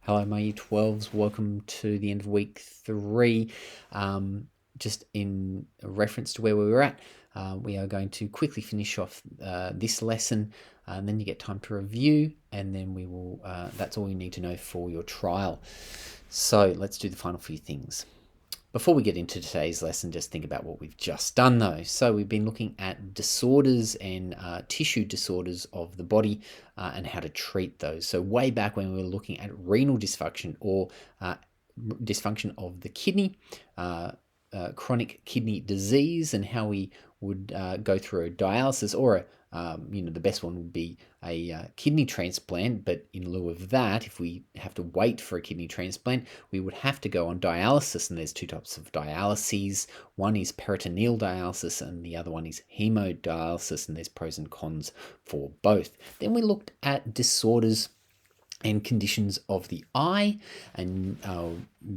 Hello, my Year 12s. Welcome to the end of week 3. Just in reference to where we were at, we are going to quickly finish off this lesson, and then you get time to review, and then we will. That's all you need to know for your trial. So let's do the final few things. Before we get into today's lesson, just think about what we've just done though. So we've been looking at disorders and tissue disorders of the body and how to treat those. So way back when we were looking at renal dysfunction or dysfunction of the kidney, chronic kidney disease, and how we would go through a dialysis or the best one would be a kidney transplant. But in lieu of that, if we have to wait for a kidney transplant, we would have to go on dialysis. And there's two types of dialyses. One is peritoneal dialysis and the other one is hemodialysis, and there's pros and cons for both. Then we looked at disorders and conditions of the eye, and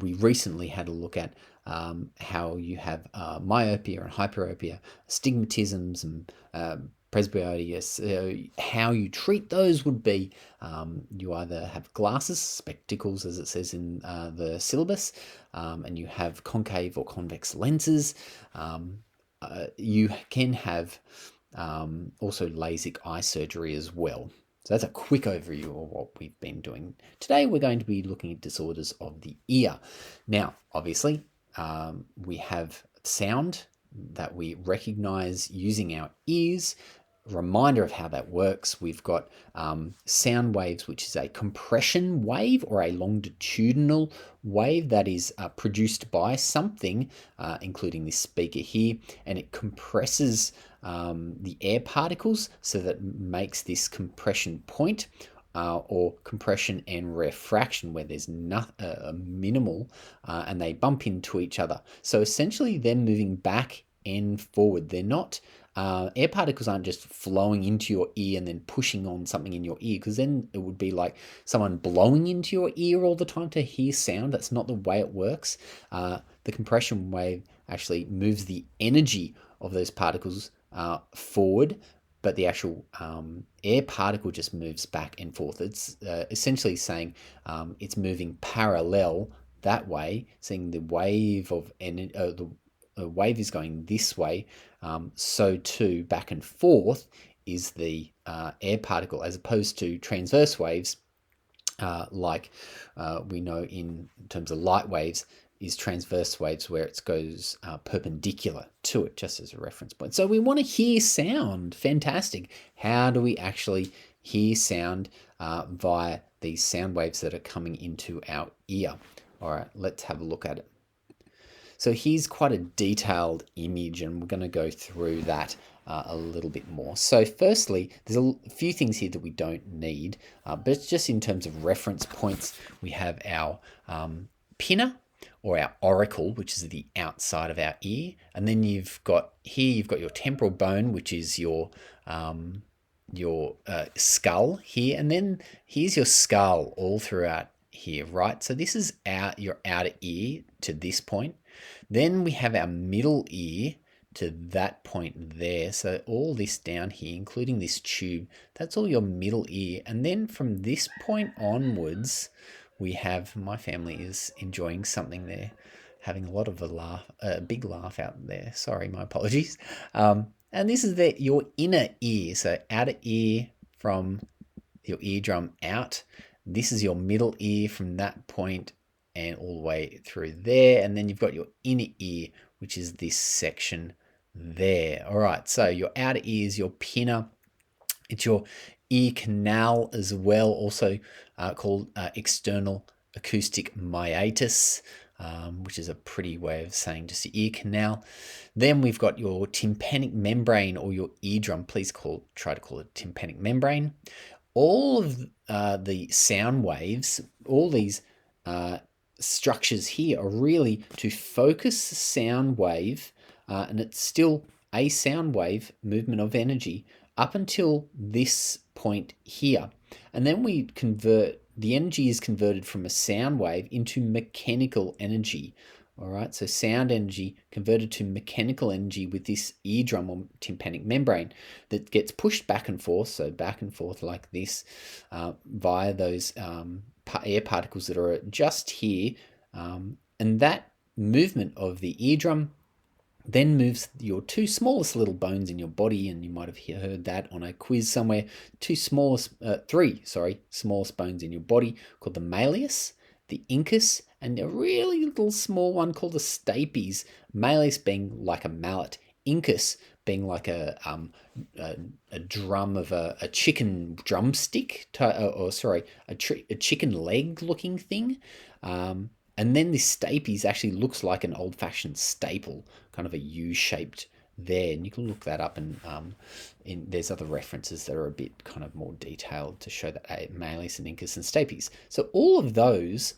we recently had a look at how you have myopia and hyperopia, astigmatisms and presbyopia. How you treat those would be you either have glasses, spectacles as it says in the syllabus, and you have concave or convex lenses. You can have also LASIK eye surgery as well. So that's a quick overview of what we've been doing. Today we're going to be looking at disorders of the ear. Now, obviously, we have sound that we recognize using our ears. Reminder of how that works. We've got sound waves, which is a compression wave or a longitudinal wave that is produced by something, including this speaker here, and it compresses the air particles, so that makes this compression point, or compression and refraction, where there's a minimal and they bump into each other. So essentially they're moving back and forward. They're not air particles aren't just flowing into your ear and then pushing on something in your ear, because then it would be like someone blowing into your ear all the time to hear sound. That's not the way it works. The compression wave actually moves the energy of those particles forward, but the actual air particle just moves back and forth. It's essentially saying it's moving parallel that way, seeing the wave of energy. The wave is going this way, so too back and forth is the air particle, as opposed to transverse waves, like we know in terms of light waves, is transverse waves where it goes perpendicular to it, just as a reference point. So we want to hear sound. Fantastic. How do we actually hear sound via these sound waves that are coming into our ear? All right, let's have a look at it. So here's quite a detailed image, and we're going to go through that a little bit more. So firstly, there's a few things here that we don't need, but it's just in terms of reference points. We have our pinna, or our auricle, which is the outside of our ear, and then you've got your temporal bone, which is your skull here, and then here's your skull all throughout here, right? So this is your outer ear to this point. Then we have our middle ear to that point there. So all this down here, including this tube, that's all your middle ear. And then from this point onwards, we have, my family is enjoying something there, having a lot of a big laugh out there. Sorry, my apologies. And this is your inner ear. So outer ear from your eardrum out. This is your middle ear from that point and all the way through there. And then you've got your inner ear, which is this section there. All right, so your outer ear is your pinna. It's your ear canal as well, also called external acoustic meatus, which is a pretty way of saying just the ear canal. Then we've got your tympanic membrane, or your eardrum. Please try to call it tympanic membrane. All of the sound waves, all these structures here are really to focus sound wave, and it's still a sound wave movement of energy up until this point here. And then the energy is converted from a sound wave into mechanical energy. All right, so sound energy converted to mechanical energy with this eardrum or tympanic membrane that gets pushed back and forth, so back and forth like this, via those air particles that are just here, and that movement of the eardrum then moves your two smallest little bones in your body, and you might have heard that on a quiz somewhere. Three smallest bones in your body called the malleus, the incus, and a really little small one called the stapes. Malleus being like a mallet, incus being like a drum of a chicken drumstick, a chicken leg looking thing. And then this stapes actually looks like an old-fashioned staple, kind of a U-shaped there. And you can look that up, and there's other references that are a bit kind of more detailed to show that malleus and incus and stapes. So all of those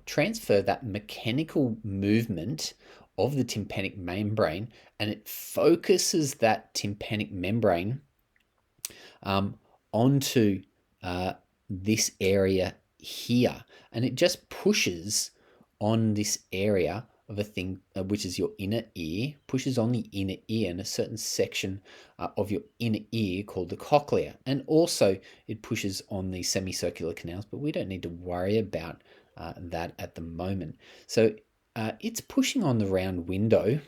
transfer that mechanical movement of the tympanic membrane, and it focuses that tympanic membrane onto this area here, and it just pushes on this area of a thing which is your inner ear, pushes on the inner ear and a certain section of your inner ear called the cochlea, and also it pushes on the semicircular canals, but we don't need to worry about that at the moment. So it's pushing on the round window,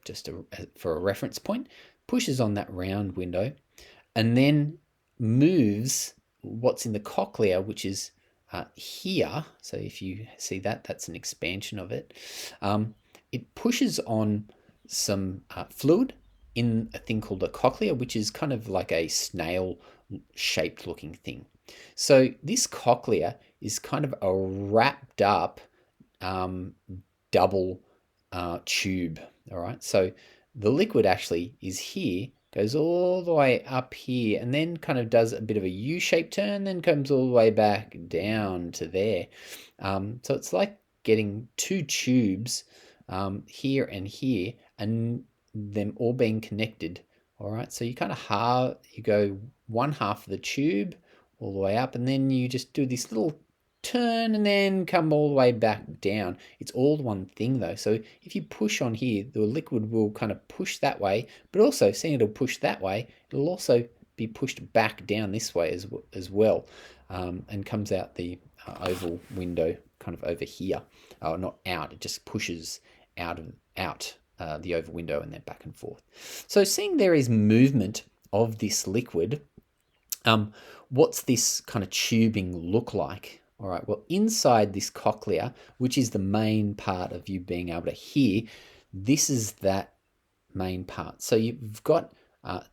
just for a reference point, pushes on that round window, and then moves what's in the cochlea, which is here. So if you see that, that's an expansion of it. It pushes on some fluid in a thing called a cochlea, which is kind of like a snail-shaped looking thing. So this cochlea is kind of a wrapped up double tube. All right. So the liquid actually is here, goes all the way up here, and then kind of does a bit of a U-shaped turn, then comes all the way back down to there. So it's like getting two tubes here and here, and them all being connected. All right. So you kind of you go one half of the tube all the way up, and then you just do this little turn and then come all the way back down. It's all one thing though. So if you push on here, the liquid will kind of push that way, but also seeing it'll push that way, it'll also be pushed back down this way as well, and comes out the oval window kind of over here. Not out, it just pushes out the oval window and then back and forth. So seeing there is movement of this liquid, what's this kind of tubing look like? All right, well, inside this cochlea, which is the main part of you being able to hear, this is that main part. So you've got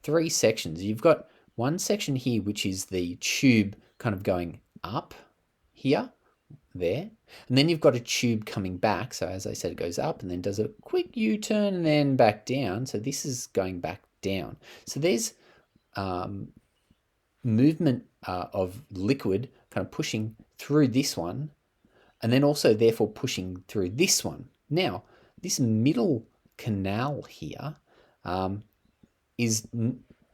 three sections. You've got one section here, which is the tube kind of going up here, there. And then you've got a tube coming back. So as I said, it goes up and then does a quick U-turn and then back down. So this is going back down. So there's movement of liquid kind of pushing through this one, and then also therefore pushing through this one. Now, this middle canal here is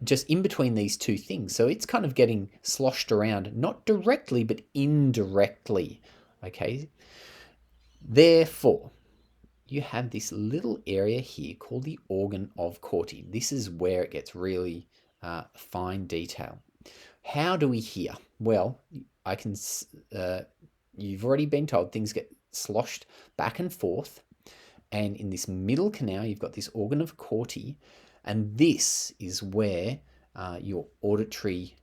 just in between these two things. So it's kind of getting sloshed around, not directly, but indirectly. Okay. Therefore, you have this little area here called the organ of Corti. This is where it gets really fine detail. How do we hear? Well, you've already been told things get sloshed back and forth. And in this middle canal, you've got this organ of Corti. And this is where your auditory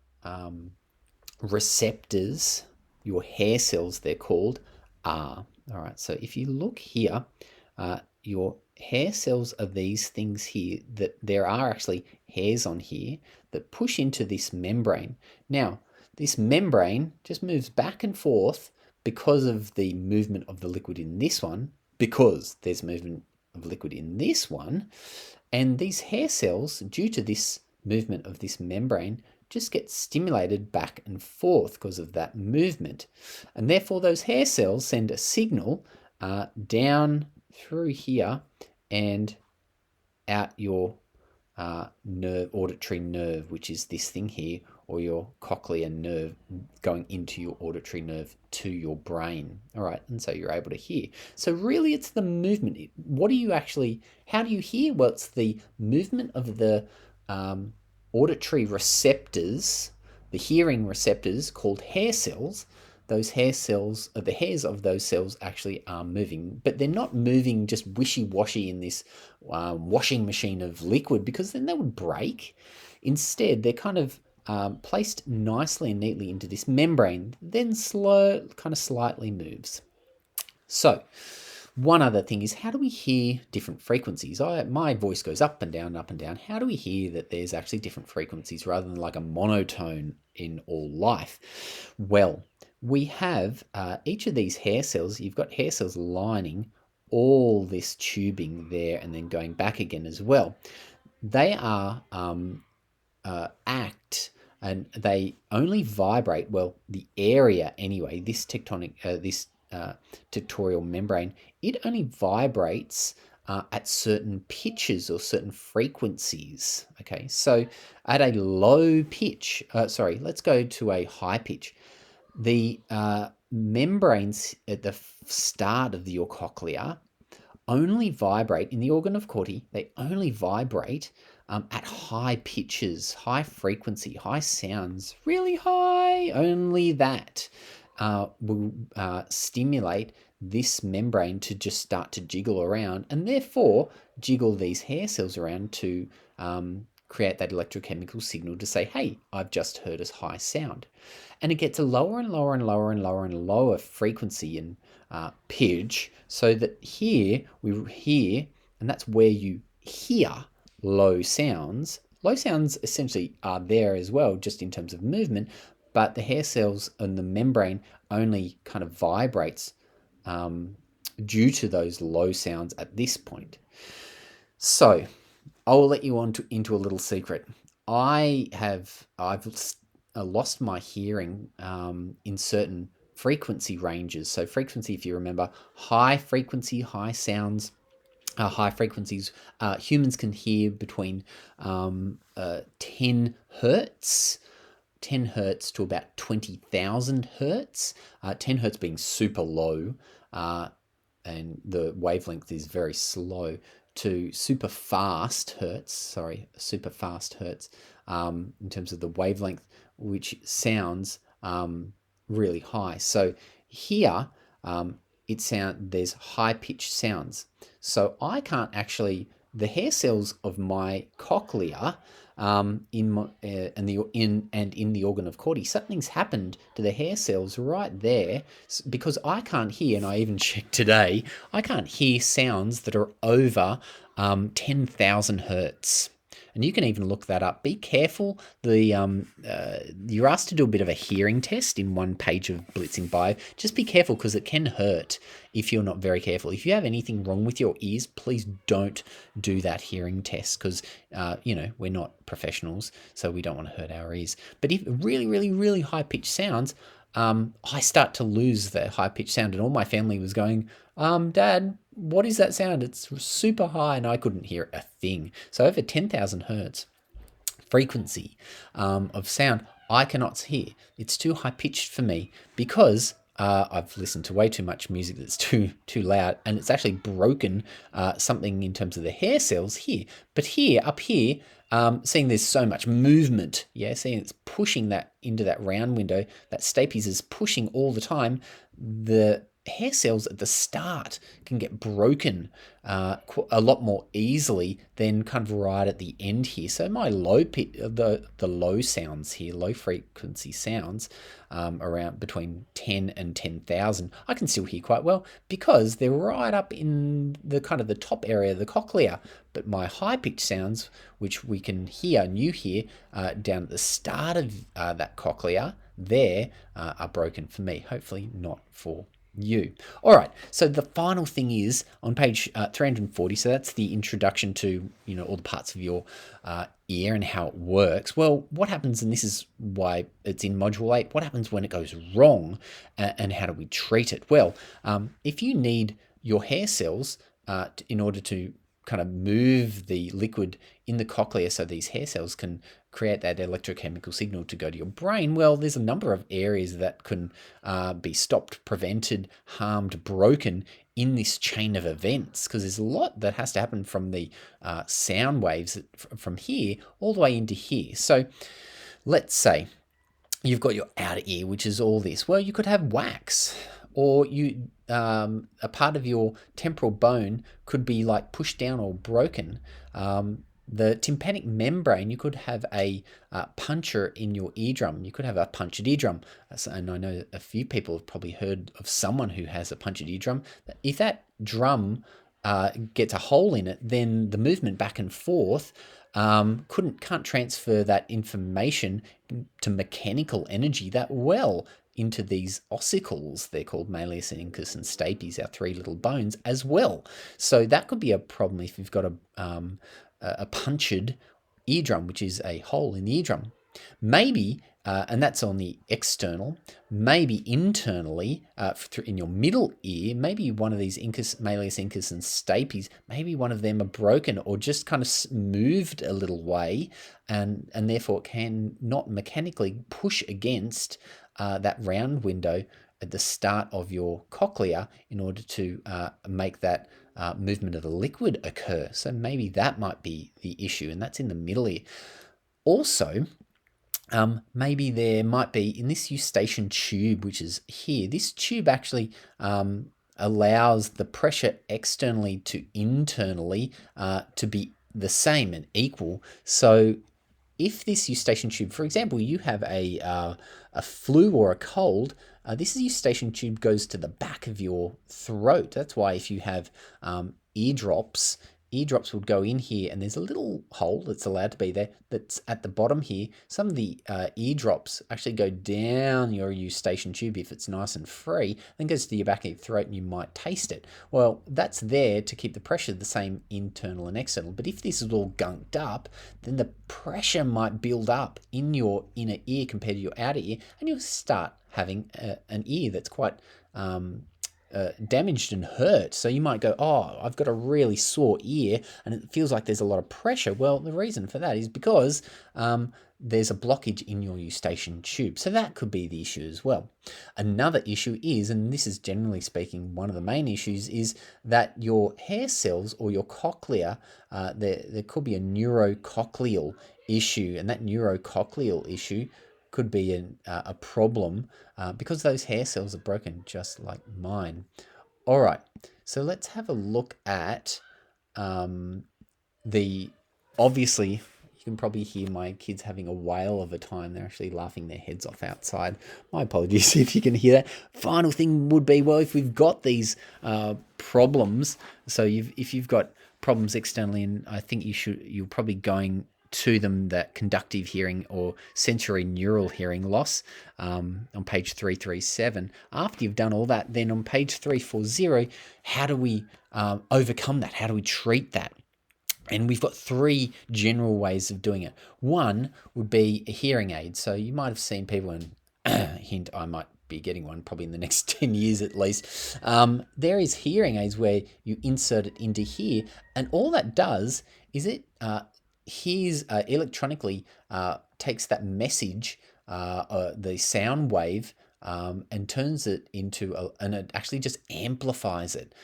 receptors, your hair cells, they're called, are. All right, so if you look here, your hair cells are these things here, that there are actually hairs on here that push into this membrane. Now, this membrane just moves back and forth because of the movement of the liquid in this one, because there's movement of liquid in this one, and these hair cells, due to this movement of this membrane, just get stimulated back and forth because of that movement. And therefore those hair cells send a signal down through here and out your auditory nerve, which is this thing here, or your cochlear nerve going into your auditory nerve to your brain. All right, and so you're able to hear. So really it's the movement. How do you hear? Well, it's the movement of the auditory receptors, the hearing receptors called hair cells, those hair cells, the hairs of those cells actually are moving, but they're not moving just wishy-washy in this washing machine of liquid, because then they would break. Instead, they're kind of placed nicely and neatly into this membrane, then slightly moves. So, one other thing is, how do we hear different frequencies? My voice goes up and down, up and down. How do we hear that there's actually different frequencies rather than like a monotone in all life? Well, we have each of these hair cells. You've got hair cells lining all this tubing there and then going back again as well. They are act and they only vibrate, well, the area anyway, this tectorial membrane, it only vibrates at certain pitches or certain frequencies. Okay, so at a low pitch, let's go to a high pitch. The membranes at the start of your cochlea only vibrate in the organ of Corti. They only vibrate at high pitches, high frequency, high sounds, really high. Only that will stimulate this membrane to just start to jiggle around, and therefore jiggle these hair cells around to create that electrochemical signal to say, hey, I've just heard a high sound. And it gets a lower and lower and lower and lower and lower frequency and pitch, so that here we hear, and that's where you hear low sounds. Low sounds essentially are there as well, just in terms of movement, but the hair cells and the membrane only kind of vibrates due to those low sounds at this point. So I'll let you into a little secret. I've lost my hearing in certain frequency ranges. So frequency, if you remember, high frequency, high sounds, high frequencies, humans can hear between 10 hertz. 10 hertz to about 20,000 hertz. 10 hertz being super low, and the wavelength is very slow, to super fast hertz, in terms of the wavelength, which sounds really high. So here, there's high pitched sounds. So I can't actually, the hair cells of my cochlea in the organ of Corti, something's happened to the hair cells right there, because I can't hear, and I even checked today, I can't hear sounds that are over 10,000 hertz. And you can even look that up. Be careful. You're asked to do a bit of a hearing test in one page of Blitzing Bio. Just be careful, because it can hurt if you're not very careful. If you have anything wrong with your ears, please don't do that hearing test, because we're not professionals, so we don't want to hurt our ears. But if really, really, really high pitched sounds, I start to lose the high pitched sound, and all my family was going, Dad, what is that sound? It's super high, and I couldn't hear a thing. So over 10,000 hertz frequency of sound, I cannot hear. It's too high pitched for me, because I've listened to way too much music that's too loud, and it's actually broken something in terms of the hair cells here. But here, up here, seeing there's so much movement, seeing it's pushing that into that round window, that stapes is pushing all the time, the hair cells at the start can get broken a lot more easily than kind of right at the end here. So my the low sounds here, low frequency sounds around between 10 and 10,000, I can still hear quite well, because they're right up in the kind of the top area of the cochlea. But my high pitched sounds, which we can hear, and you hear down at the start of that cochlea there, are broken for me. Hopefully not for you. All right, so the final thing is on page 340, so that's the introduction to all the parts of your ear and how it works. Well, what happens, and this is why it's in module 8, what happens when it goes wrong, and how do we treat it? Well, if you need your hair cells in order to kind of move the liquid in the cochlea so these hair cells can create that electrochemical signal to go to your brain, well, there's a number of areas that can be stopped, prevented, harmed, broken in this chain of events, because there's a lot that has to happen from the sound waves from here all the way into here. So let's say you've got your outer ear, which is all this. Well, you could have wax, or a part of your temporal bone could be like pushed down or broken. The tympanic membrane, you could have a puncture in your eardrum. You could have a punctured eardrum. And I know a few people have probably heard of someone who has a punctured eardrum. If that drum gets a hole in it, then the movement back and forth can't transfer that information to mechanical energy that well into these ossicles. They're called malleus and incus and stapes, our three little bones, as well. So that could be a problem if you've got a punctured eardrum, which is a hole in the eardrum. Maybe, and that's on the external, maybe internally, in your middle ear, maybe one of these incus, malleus incus and stapes, maybe one of them are broken or just kind of moved a little way, and therefore it can not mechanically push against that round window at the start of your cochlea in order to make that movement of the liquid occur. So maybe that might be the issue, and that's in the middle ear. Also, maybe there might be in this eustachian tube, which is here, this tube actually allows the pressure externally to internally to be the same and equal. So if this eustachian tube, for example, you have a flu or a cold, this eustachian tube goes to the back of your throat. That's why if you have eardrops would go in here, and there's a little hole that's allowed to be there that's at the bottom here. Some of the eardrops actually go down your eustachian tube if it's nice and free, then goes to your back of your throat and you might taste it. Well, that's there to keep the pressure the same internal and external. But if this is all gunked up, then the pressure might build up in your inner ear compared to your outer ear, and you'll start having an ear that's quite damaged and hurt. So you might go, oh, I've got a really sore ear and it feels like there's a lot of pressure. Well, the reason for that is because there's a blockage in your eustachian tube. So that could be the issue as well. Another issue is, and this is generally speaking one of the main issues, is that your hair cells or your cochlea, there could be a neurocochleal issue, and that neurocochleal issue could be a problem because those hair cells are broken just like mine. All right, so let's have a look at obviously, you can probably hear my kids having a whale of a time. They're actually laughing their heads off outside. My apologies if you can hear that. Final thing would be, well, if we've got these problems, so if you've got problems externally, and I think you're probably going to them that conductive hearing or sensory neural hearing loss on page 337. After you've done all that, then on page 340, how do we overcome that? How do we treat that? And we've got three general ways of doing it. One would be a hearing aid. So you might have seen people, and hint, I might be getting one probably in the next 10 years at least. There is hearing aids where you insert it into here, and all that does is it hears electronically, takes that message, the sound wave, and turns it into and it actually just amplifies it,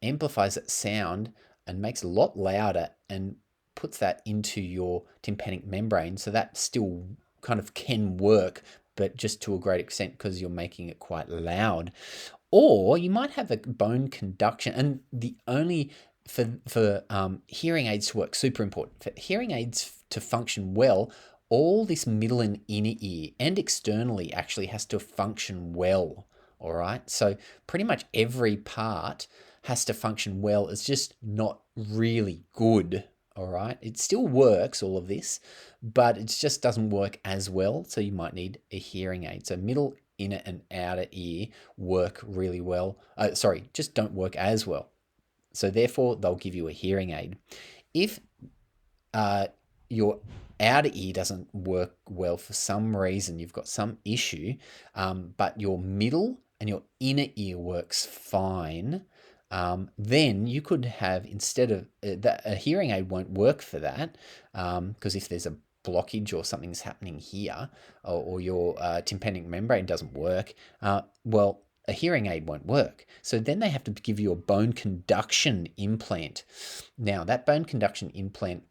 amplifies that sound and makes it a lot louder and puts that into your tympanic membrane. So that still kind of can work, but just to a great extent because you're making it quite loud. Or you might have a bone conduction, and the only for hearing aids to work, super important. For hearing aids to function well, all this middle and inner ear and externally actually has to function well, all right? So pretty much every part has to function well. It's just not really good, all right? It still works, all of this, but it just doesn't work as well, so you might need a hearing aid. So middle, inner, and outer ear work really well. Just don't work as well. So therefore, they'll give you a hearing aid. If your outer ear doesn't work well for some reason, you've got some issue, but your middle and your inner ear works fine, then you could have, instead of a hearing aid won't work for that, because if there's a blockage or something's happening here, or your tympanic membrane doesn't work, well, a hearing aid won't work. So then they have to give you a bone conduction implant. Now, that bone conduction implant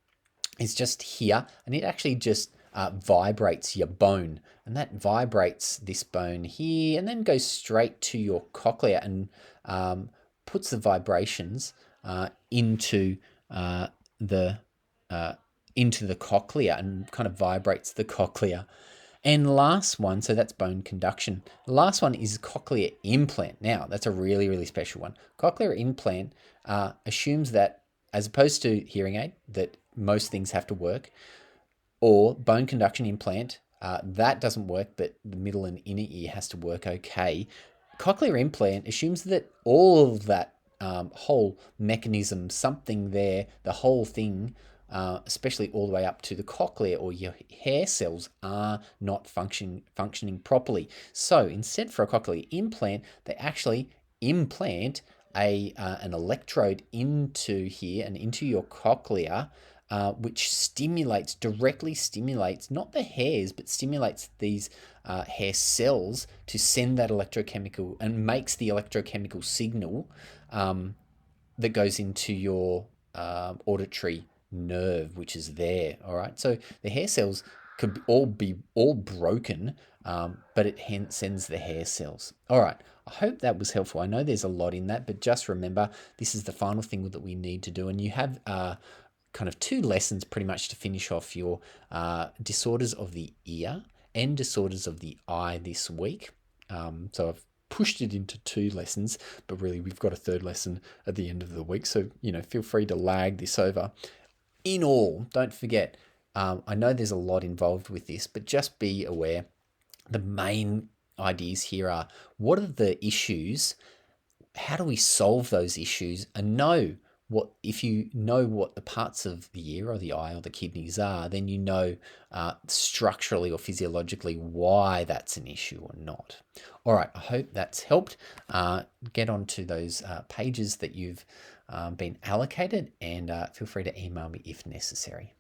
is just here, and it actually just vibrates your bone, and that vibrates this bone here, and then goes straight to your cochlea and puts the vibrations into the into the cochlea and kind of vibrates the cochlea. And last one, so that's bone conduction. The last one is cochlear implant. Now, that's a really, really special one. Cochlear implant assumes that, as opposed to hearing aid, that most things have to work, or bone conduction implant, that doesn't work, but the middle and inner ear has to work okay. Cochlear implant assumes that all of that whole mechanism, something there, the whole thing, especially all the way up to the cochlea or your hair cells, are not functioning properly. So instead, for a cochlear implant, they actually implant an electrode into here and into your cochlea, which directly stimulates not the hairs, but stimulates these hair cells to send that electrochemical and makes the electrochemical signal that goes into your auditory nerve, which is there. All right. So the hair cells could be all broken, but it hence sends the hair cells. All right. I hope that was helpful. I know there's a lot in that, but just remember this is the final thing that we need to do, and you have kind of 2 lessons pretty much to finish off your disorders of the ear and disorders of the eye this week. So I've pushed it into 2 lessons, but really we've got a 3rd lesson at the end of the week. So, feel free to lag this over. In all, don't forget, I know there's a lot involved with this, but just be aware the main ideas here are, what are the issues? How do we solve those issues? And if you know what the parts of the ear or the eye or the kidneys are, then you know structurally or physiologically why that's an issue or not. All right, I hope that's helped. Get onto those pages that you've been allocated, and feel free to email me if necessary.